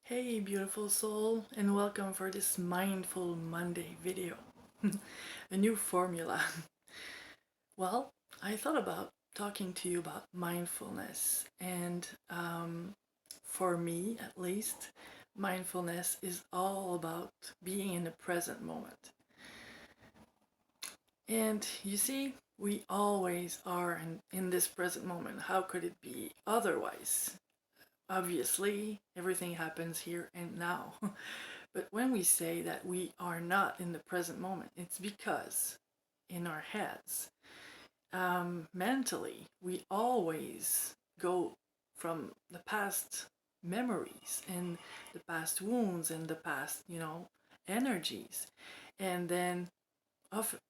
Hey beautiful soul, and welcome for this Mindful Monday video. A new formula. Well, I thought about talking to you about mindfulness, and for me at least, mindfulness is all about being in the present moment. And you see, we always are in this present moment. How could it be otherwise? Obviously, everything happens here and now. But when we say that we are not in the present moment, it's because in our heads, mentally, we always go from the past memories and the past wounds and the past, energies. And then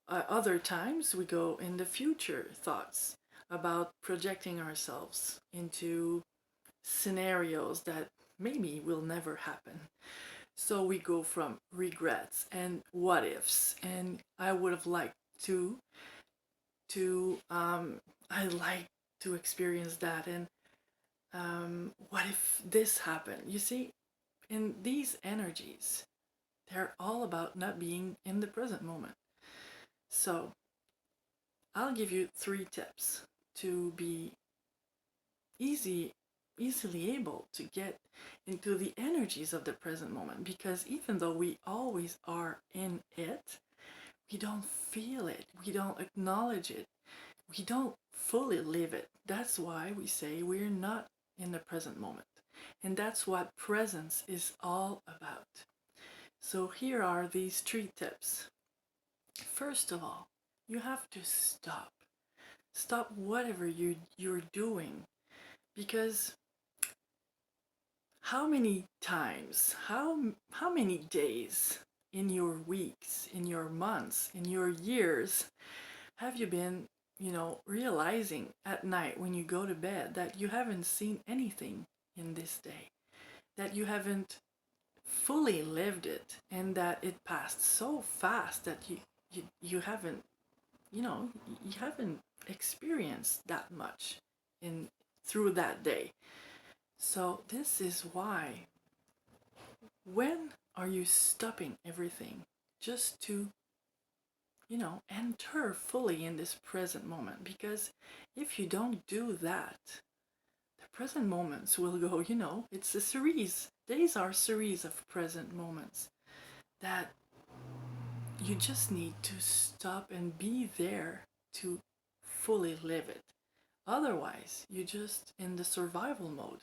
other times we go in the future thoughts about projecting ourselves into scenarios that maybe will never happen. So we go from regrets and what ifs, and I would have liked to I like to experience that, and what if this happened? You see, in these energies, they're all about not being in the present moment. So I'll give you 3 tips to be easy easily able to get into the energies of the present moment, because even though we always are in it, we don't feel it, we don't acknowledge it, we don't fully live it. That's why we say we're not in the present moment. And that's what presence is all about. So here are these 3 tips. First of all, you have to stop. Stop whatever you're doing, because how many times, how many days in your weeks, in your months, in your years have you been, realizing at night when you go to bed that you haven't seen anything in this day, that you haven't fully lived it, and that it passed so fast that you haven't, you haven't experienced that much in through that day. So this is why, when are you stopping everything just to, enter fully in this present moment? Because if you don't do that, the present moments will go, it's a series. Days are a series of present moments that you just need to stop and be there to fully live it. Otherwise, you're just in the survival mode,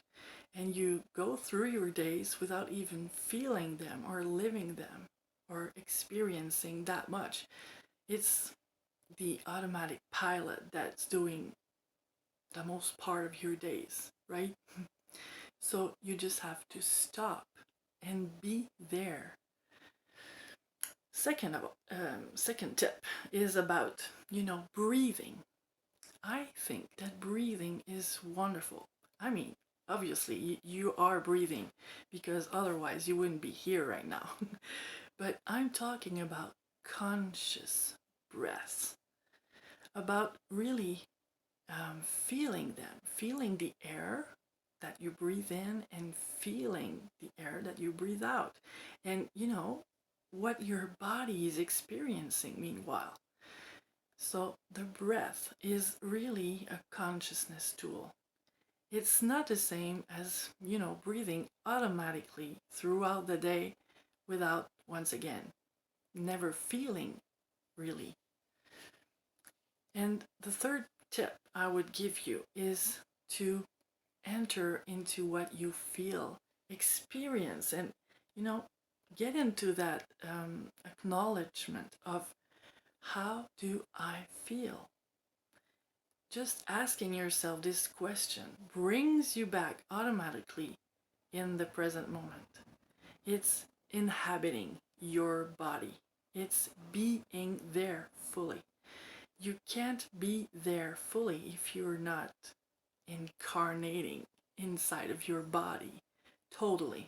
and you go through your days without even feeling them or living them or experiencing that much. It's the automatic pilot that's doing the most part of your days, right? So you just have to stop and be there. Second tip is about, breathing. I think that breathing is wonderful. I mean, obviously you are breathing, because otherwise you wouldn't be here right now. But I'm talking about conscious breaths, about really feeling them, feeling the air that you breathe in and feeling the air that you breathe out. And what your body is experiencing meanwhile. So the breath is really a consciousness tool. It's not the same as, breathing automatically throughout the day without, once again, never feeling really. And the third tip I would give you is to enter into what you feel, experience, and, you know, get into that acknowledgement of, how do I feel? Just asking yourself this question brings you back automatically in the present moment. It's inhabiting your body. It's being there fully. You can't be there fully if you're not incarnating inside of your body totally.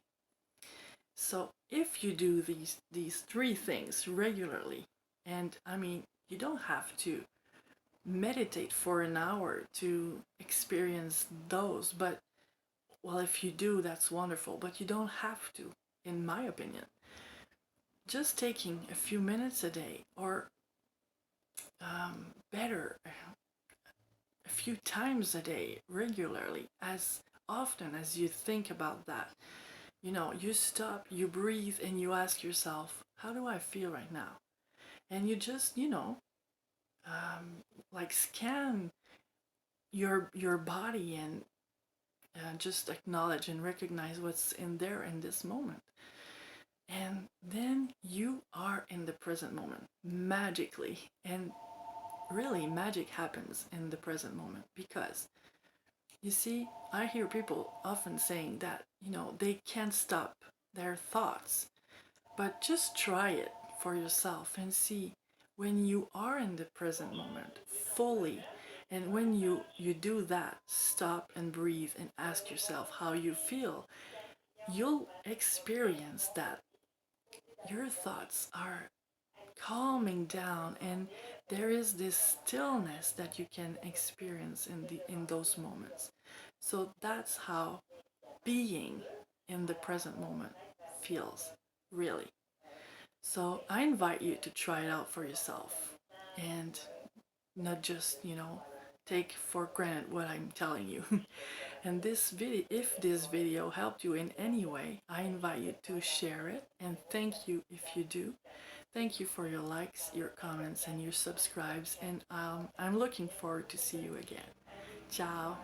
So if you do these 3 things regularly, and I mean, you don't have to meditate for an hour to experience those, but well, if you do, that's wonderful, but you don't have to, in my opinion. Just taking a few minutes a day, or better, a few times a day, regularly, as often as you think about that. You stop, you breathe, and you ask yourself, how do I feel right now? And you just, like scan your body and just acknowledge and recognize what's in there in this moment. And then you are in the present moment magically. And really, magic happens in the present moment because you see, I hear people often saying that, they can't stop their thoughts. But just try it for yourself and see when you are in the present moment fully, and when you do that, stop and breathe and ask yourself how you feel, you'll experience that your thoughts are calming down, and there is this stillness that you can experience in those moments. So that's how being in the present moment feels, really. So I invite you to try it out for yourself and not just, take for granted what I'm telling you. And this video, if this video helped you in any way, I invite you to share it, and thank you if you do. Thank you for your likes, your comments, and your subscribes, and I'm looking forward to see you again. Ciao.